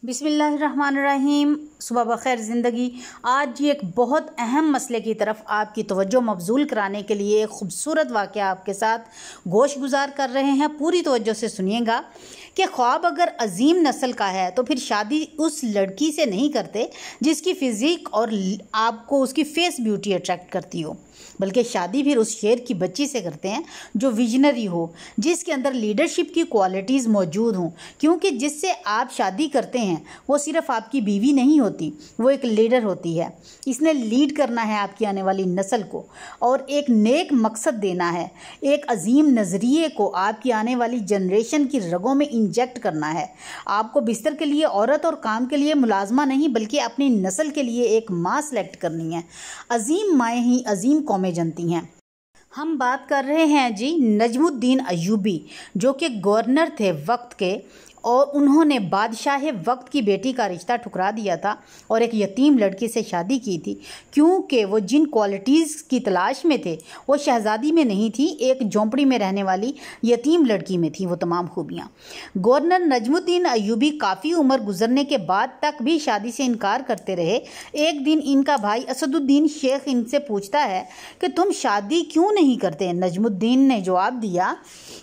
बिस्मिल्लाहिर्रहमानिर्रहीम। सुबह बखैर ज़िंदगी। आज एक बहुत अहम मसले की तरफ आपकी तवज्जो मबजूल कराने के लिए एक ख़ूबसूरत वाक़या आपके साथ गोश गुजार कर रहे हैं। पूरी तवज्जो से सुनिएगा कि ख्वाब अगर अजीम नस्ल का है तो फिर शादी उस लड़की से नहीं करते जिसकी फ़िज़िक और आपको उसकी फ़ेस ब्यूटी अट्रैक्ट करती हो, बल्कि शादी फिर उस शेर की बच्ची से करते हैं जो विजनरी हो, जिसके अंदर लीडरशिप की क्वालिटीज़ मौजूद हों। क्योंकि जिससे आप शादी करते हैं वो सिर्फ आपकी बीवी नहीं होती, वो एक लीडर होती है। इसने लीड करना है आपकी आने वाली नस्ल को और एक नेक मकसद देना है, एक अजीम नज़रिए को आपकी आने वाली जनरेशन की रगों में इंजेक्ट करना है। आपको बिस्तर के लिए औरत और काम के लिए मुलाजमा नहीं, बल्कि अपनी नस्ल के लिए एक माँ सेलेक्ट करनी है। अजीम माएँ ही अजीम कौमें जनती हैं। हम बात कर रहे हैं जी नजमुद्दीन अय्यूबी, जो कि गवर्नर थे वक्त के, और उन्होंने बादशाह वक्त की बेटी का रिश्ता ठुकरा दिया था और एक यतीम लड़की से शादी की थी, क्योंकि वो जिन क्वालिटीज़ की तलाश में थे वो शहज़ादी में नहीं थी, एक झोंपड़ी में रहने वाली यतीम लड़की में थी वो तमाम खूबियाँ। गवर्नर नजमुद्दीन अय्यूबी काफ़ी उम्र गुजरने के बाद तक भी शादी से इनकार करते रहे। एक दिन इनका भाई असदुद्दीन शेख इनसे पूछता है कि तुम शादी क्यों नहीं करते। नजमुद्दीन ने जवाब दिया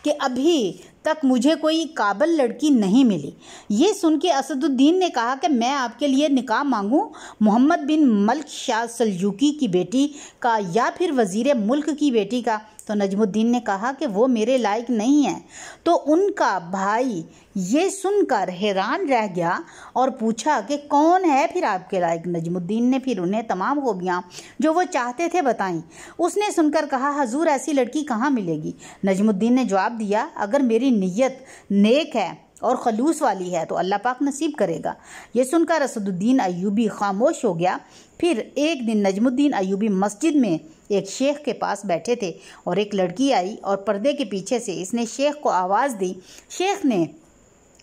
कि अभी तक मुझे कोई काबिल लड़की नहीं मिली। ये सुन के असदुद्दीन ने कहा कि मैं आपके लिए निकाह मांगूं मोहम्मद बिन मल्क शाह सल्जूकी की बेटी का या फिर वज़ीर मुल्क की बेटी का। तो नजमुद्दीन ने कहा कि वो मेरे लायक नहीं है। तो उनका भाई ये सुनकर हैरान रह गया और पूछा कि कौन है फिर आपके लायक। नजमुद्दीन ने फिर उन्हें तमाम खूबियाँ जो वो चाहते थे बताईं। उसने सुनकर कहा, हजूर ऐसी लड़की कहाँ मिलेगी। नजमुद्दीन ने जवाब दिया, अगर मेरी नीयत नेक है और खलूस वाली है तो अल्लाह पाक नसीब करेगा। ये सुनकर असदुद्दीन अय्यूबी खामोश हो गया। फिर एक दिन नजमुद्दीन अय्यूबी मस्जिद में एक शेख के पास बैठे थे और एक लड़की आई और पर्दे के पीछे से इसने शेख को आवाज़ दी। शेख ने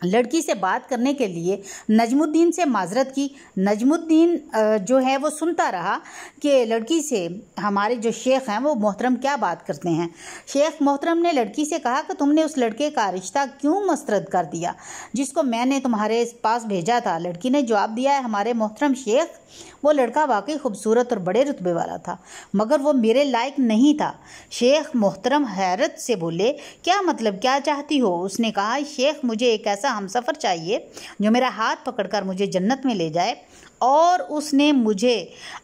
लड़की से बात करने के लिए नजमुद्दीन से माजरत की। नजमुद्दीन जो है वो सुनता रहा कि लड़की से हमारे जो शेख हैं वो मोहतरम क्या बात करते हैं। शेख मोहतरम ने लड़की से कहा कि तुमने उस लड़के का रिश्ता क्यों मुस्तरद कर दिया जिसको मैंने तुम्हारे पास भेजा था। लड़की ने जवाब दिया है, हमारे मोहतरम शेख, वो लड़का वाकई खूबसूरत और बड़े रुतबे वाला था, मगर वो मेरे लायक नहीं था। शेख मोहतरम हैरत से बोले, क्या मतलब, क्या चाहती हो। उसने कहा, शेख, मुझे एक ऐसा हमसफ़र चाहिए जो मेरा हाथ पकड़कर मुझे जन्नत में ले जाए और उसने मुझे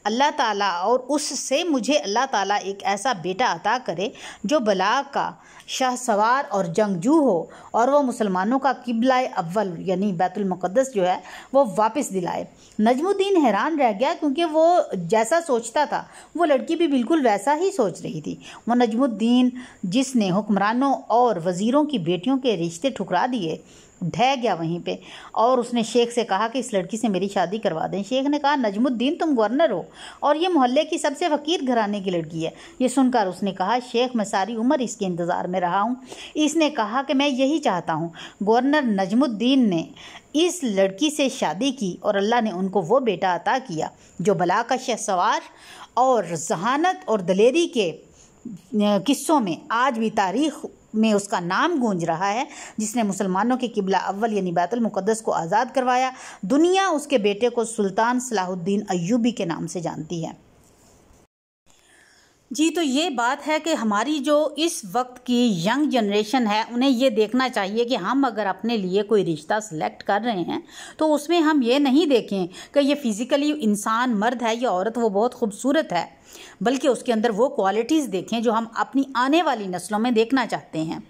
अल्लाह ताला और उससे मुझे अल्लाह ताला एक ऐसा बेटा अता करे जो बला का शाहसवार और जंगजू हो और वो मुसलमानों का किबला अव्वल यानी बैतुल मुक़द्दस जो है वो वापस दिलाए। नजमुद्दीन हैरान रह गया, क्योंकि वो जैसा सोचता था वो लड़की भी बिल्कुल वैसा ही सोच रही थी। वो नजमुद्दीन जिसने हुक्मरानों और वज़ीरों की बेटियों के रिश्ते ठुकरा दिए ढह गया वहीं पे और उसने शेख से कहा कि इस लड़की से मेरी शादी करवा दें। शेख ने कहा, नजमुद्दीन, तुम गवर्नर हो और ये मोहल्ले की सबसे फ़कीर घराने की लड़की है। ये सुनकर उसने कहा, शेख, मैं सारी उम्र इसके इंतज़ार में रहा हूँ। इसने कहा कि मैं यही चाहता हूँ। गवर्नर नजमुद्दीन ने इस लड़की से शादी की और अल्लाह ने उनको वो बेटा अता किया जो बला का शहसवार और जहानत और दलेरी के किस्सों में आज भी तारीख़ में उसका नाम गूंज रहा है, जिसने मुसलमानों के किबला अव्वल यानी बैतुल मुक़द्दस को आज़ाद करवाया। दुनिया उसके बेटे को सुल्तान सलाहुद्दीन अय्यूबी के नाम से जानती है। जी, तो ये बात है कि हमारी जो इस वक्त की यंग जनरेशन है उन्हें ये देखना चाहिए कि हम अगर अपने लिए कोई रिश्ता सेलेक्ट कर रहे हैं तो उसमें हम ये नहीं देखें कि ये फ़िज़िकली इंसान मर्द है या औरत वो बहुत खूबसूरत है, बल्कि उसके अंदर वो क्वालिटीज़ देखें जो हम अपनी आने वाली नस्लों में देखना चाहते हैं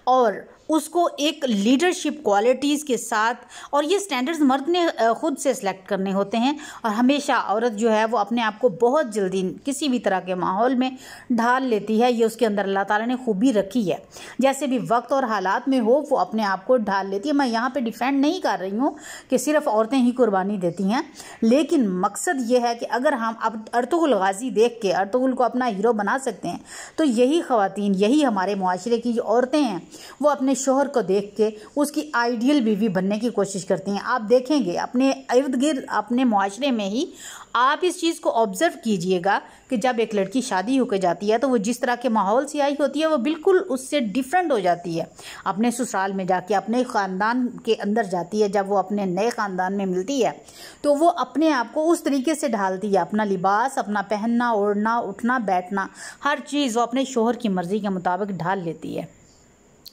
और उसको एक लीडरशिप क्वालिटीज़ के साथ। और ये स्टैंडर्ड्स मर्द ने ख़ुद से सिलेक्ट करने होते हैं और हमेशा औरत जो है वो अपने आप को बहुत जल्दी किसी भी तरह के माहौल में ढाल लेती है। ये उसके अंदर अल्लाह ताला ने खूबी रखी है, जैसे भी वक्त और हालात में हो वो अपने आप को ढाल लेती है। मैं यहाँ पे डिफेंड नहीं कर रही हूँ कि सिर्फ औरतें ही कुर्बानी देती हैं, लेकिन मकसद ये है कि अगर हम अब अर्तुगरुल गाज़ी देख के अर्तुगरुल को अपना हीरो बना सकते हैं तो यही ख़वातीन, यही हमारे मुआशरे की जो औरतें हैं वो अपने शौहर को देख के उसकी आइडियल बीवी बनने की कोशिश करती हैं। आप देखेंगे अपने इर्द गिर्द, अपने मुआशरे में ही आप इस चीज़ को ऑब्ज़र्व कीजिएगा कि जब एक लड़की शादी होकर जाती है तो वो जिस तरह के माहौल से आई होती है वो बिल्कुल उससे डिफरेंट हो जाती है। अपने ससुराल में जाके अपने ख़ानदान के अंदर जाती है, जब वो अपने नए ख़ानदान में मिलती है तो वो अपने आप को उस तरीके से ढालती है, अपना लिबास, अपना पहनना, ओढ़ना, उठना, बैठना, हर चीज़ वो अपने शौहर की मर्ज़ी के मुताबिक ढाल लेती है।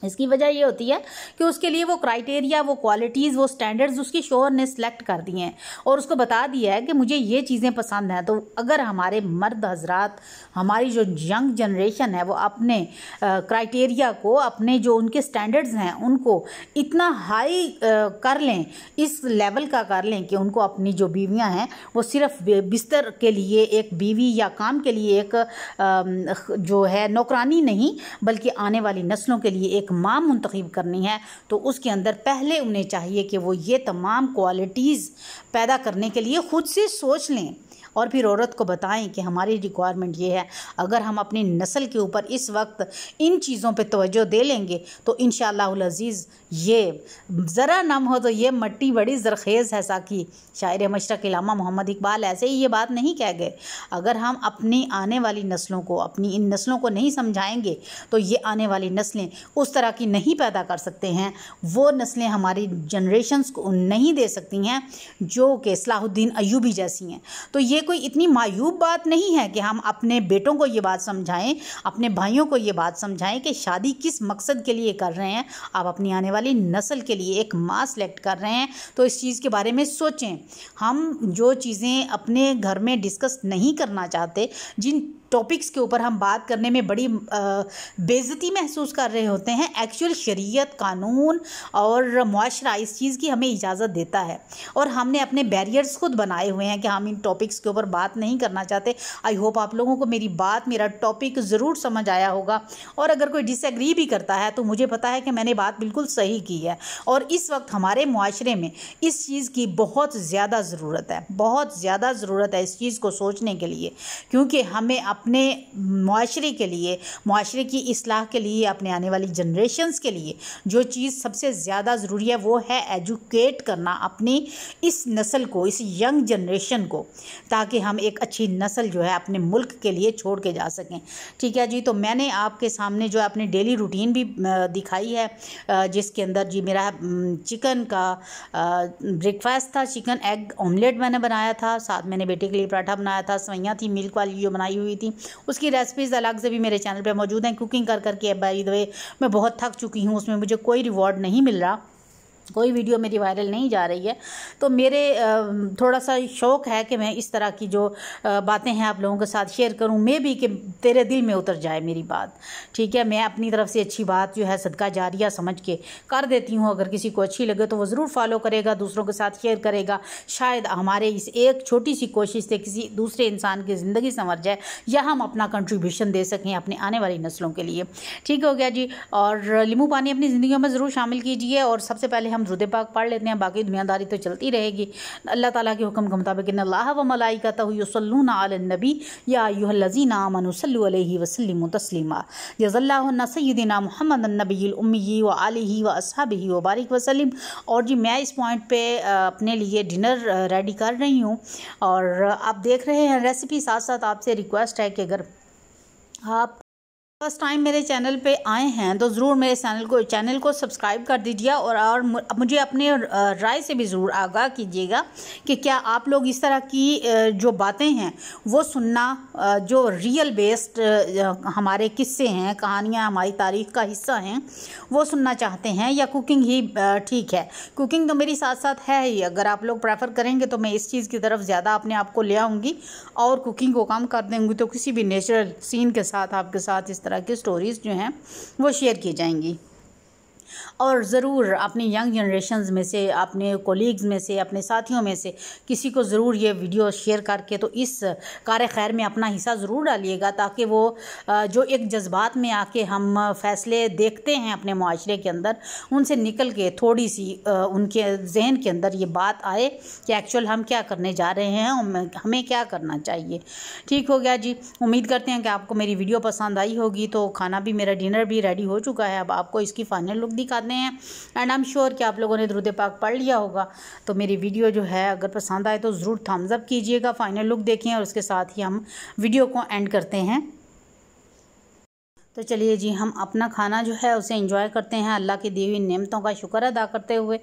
इसकी वजह ये होती है कि उसके लिए वो क्राइटेरिया, वो क्वालिटीज़, वो स्टैंडर्ड्स उसकी शौहर ने सिलेक्ट कर दिए हैं और उसको बता दिया है कि मुझे ये चीज़ें पसंद हैं। तो अगर हमारे मर्द हजरात, हमारी जो यंग जनरेशन है, वो अपने क्राइटेरिया को, अपने जो उनके स्टैंडर्ड्स हैं उनको इतना हाई कर लें, इस लेवल का कर लें कि उनको अपनी जो बीवियां हैं वो सिर्फ बिस्तर के लिए एक बीवी या काम के लिए एक जो है नौकरानी नहीं, बल्कि आने वाली नस्लों के लिए एक मां मुंतखब करनी है, तो उसके अंदर पहले उन्हें चाहिए कि वो ये तमाम क्वालिटीज़ पैदा करने के लिए खुद से सोच लें और फिर औरत को बताएं कि हमारी रिक्वायरमेंट ये है। अगर हम अपनी नस्ल के ऊपर इस वक्त इन चीज़ों पे तवज्जो दे लेंगे तो इंशाअल्लाहुल अज़ीज़ ये ज़रा नम हो तो ये मट्टी बड़ी ज़रखेज़ है। साकी शायर मशरक़ इल्लामा मोहम्मद इकबाल ऐसे ही ये बात नहीं कह गए। अगर हम अपनी आने वाली नस्लों को, अपनी इन नस्लों को नहीं समझाएंगे तो ये आने वाली नस्लें उस तरह की नहीं पैदा कर सकते हैं, वो नस्लें हमारी जनरेशन्स को नहीं दे सकती हैं जो कि सलाहुद्दीन अय्यूबी जैसी हैं। तो ये कोई इतनी मायूब बात नहीं है कि हम अपने बेटों को ये बात समझाएं, अपने भाइयों को ये बात समझाएं कि शादी किस मकसद के लिए कर रहे हैं। आप अपनी आने वाली नस्ल के लिए एक माँ सेलेक्ट कर रहे हैं तो इस चीज़ के बारे में सोचें। हम जो चीज़ें अपने घर में डिस्कस नहीं करना चाहते, जिन टॉपिक्स के ऊपर हम बात करने में बड़ी बेइज्जती महसूस कर रहे होते हैं, एक्चुअल शरीयत, कानून और मुआशरा इस चीज़ की हमें इजाज़त देता है और हमने अपने बैरियर्स खुद बनाए हुए हैं कि हम इन टॉपिक्स के ऊपर बात नहीं करना चाहते। आई होप आप लोगों को मेरी बात, मेरा टॉपिक ज़रूर समझ आया होगा और अगर कोई डिसएग्री भी करता है तो मुझे पता है कि मैंने बात बिल्कुल सही की है। और इस वक्त हमारे मुआशरे में इस चीज़ की बहुत ज़्यादा ज़रूरत है, बहुत ज़्यादा ज़रूरत है इस चीज़ को सोचने के लिए, क्योंकि हमें अपने मुआशरे के लिए, मुआशरे की इस्लाह के लिए, अपने आने वाली जनरेशन्स के लिए जो चीज़ सबसे ज़्यादा ज़रूरी है वो है एजुकेट करना अपनी इस नस्ल को, इस यंग जनरेशन को, ताकि हम एक अच्छी नस्ल जो है अपने मुल्क के लिए छोड़ के जा सकें। ठीक है जी, तो मैंने आपके सामने जो है अपनी डेली रूटीन भी दिखाई है, जिसके अंदर जी मेरा चिकन का ब्रेकफास्ट था, चिकन एग ऑमलेट मैंने बनाया था, साथ मैंने बेटे के लिए पराठा बनाया था, सवैयाँ थी मिल्क वाली जो बनाई हुई थी, उसकी रेसिपीज़ अलग से भी मेरे चैनल पे मौजूद हैं। कुकिंग कर करके बाय द वे मैं बहुत थक चुकी हूँ, उसमें मुझे कोई रिवॉर्ड नहीं मिल रहा, कोई वीडियो मेरी वायरल नहीं जा रही है। तो मेरे थोड़ा सा शौक़ है कि मैं इस तरह की जो बातें हैं आप लोगों के साथ शेयर करूं, मे भी कि तेरे दिल में उतर जाए मेरी बात। ठीक है, मैं अपनी तरफ से अच्छी बात जो है सदका जारिया समझ के कर देती हूं। अगर किसी को अच्छी लगे तो वो ज़रूर फॉलो करेगा, दूसरों के साथ शेयर करेगा। शायद हमारे इस एक छोटी सी कोशिश से किसी दूसरे इंसान की ज़िंदगी संवर जाए या हम अपना कंट्रीब्यूशन दे सकें अपने आने वाली नस्लों के लिए। ठीक हो गया जी। और नींबू पानी अपनी ज़िंदगी में ज़रूर शामिल कीजिए। और सबसे पहले हम दुरूद पाक पढ़ लेते हैं, बाकी दुनियादारी तो चलती रहेगी। अल्लाह ताला के हुक्म के मुताबिक इन्नल्लाह व मलाइकतहु युसल्लूना अलन नबी या अय्युहल्लज़ीना आमनु सल्लु अलैहि व सल्लिमु तस्लीमा। जज़ल्लाहु अन्ना सय्यिदिना मुहम्मदन नबिय्युल उम्मी व आलिहि व अस्हाबिहि व बारिक व सल्लिम। और जी मैं इस पॉइंट पे अपने लिए डिनर रेडी कर रही हूँ और आप देख रहे हैं रेसिपी। साथ साथ आपसे रिक्वेस्ट है कि अगर आप फर्स्ट टाइम मेरे चैनल पे आए हैं तो ज़रूर मेरे चैनल को सब्सक्राइब कर दीजिए और मुझे अपने राय से भी ज़रूर आगाह कीजिएगा कि क्या आप लोग इस तरह की जो बातें हैं वो सुनना, जो रियल बेस्ड हमारे किस्से हैं, कहानियाँ हमारी तारीख़ का हिस्सा हैं, वो सुनना चाहते हैं या कुकिंग ही ठीक है। कुकिंग तो मेरी साथ साथ है ही, अगर आप लोग प्रेफर करेंगे तो मैं इस चीज़ की तरफ ज़्यादा अपने आप को ले आऊँगी और कुकिंग को कम कर देंगी, तो किसी भी नेचुरल सीन के साथ आपके साथ इस तरह की स्टोरीज़ जो हैं वो शेयर की जाएंगी। और ज़रूर अपनी यंग जनरेशन्स में से, अपने कोलीग्स में से, अपने साथियों में से किसी को ज़रूर ये वीडियो शेयर करके तो इस कार खैर में अपना हिस्सा ज़रूर डालिएगा, ताकि वो जो एक जज्बात में आके हम फ़ैसले देखते हैं अपने मुआशरे के अंदर, उनसे निकल के थोड़ी सी उनके जहन के अंदर ये बात आए कि एक्चुअल हम क्या करने जा रहे हैं, हमें क्या करना चाहिए। ठीक हो गया जी। उम्मीद करते हैं कि आपको मेरी वीडियो पसंद आई होगी। तो खाना भी, मेरा डिनर भी रेडी हो चुका है, अब आपको इसकी फ़ाइनल लुक दिखाते हैं। एंड आई एम श्योर कि आप लोगों ने दुरूद पाक पढ़ लिया होगा। तो मेरी वीडियो जो है अगर पसंद आए तो ज़रूर थम्स अप कीजिएगा, फाइनल लुक देखें और उसके साथ ही हम वीडियो को एंड करते हैं। तो चलिए जी, हम अपना खाना जो है उसे एंजॉय करते हैं अल्लाह की दी हुई नेमतों का शुक्र अदा करते हुए।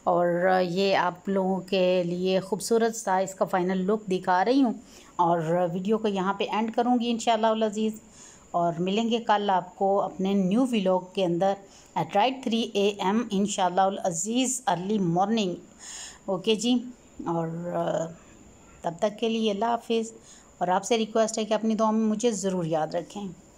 और ये आप लोगों के लिए खूबसूरत सा इसका फाइनल लुक दिखा रही हूँ और वीडियो को यहाँ पे एंड करूँगी इंशाअल्लाह अज़ीज़। और मिलेंगे कल आपको अपने न्यू व्लॉग के अंदर एट राइट 3 AM इंशाअल्लाह अज़ीज़ अर्ली मॉर्निंग। ओके जी, और तब तक के लिए अल्लाह हाफिज़। और आपसे रिक्वेस्ट है कि अपनी दुआ में मुझे ज़रूर याद रखें।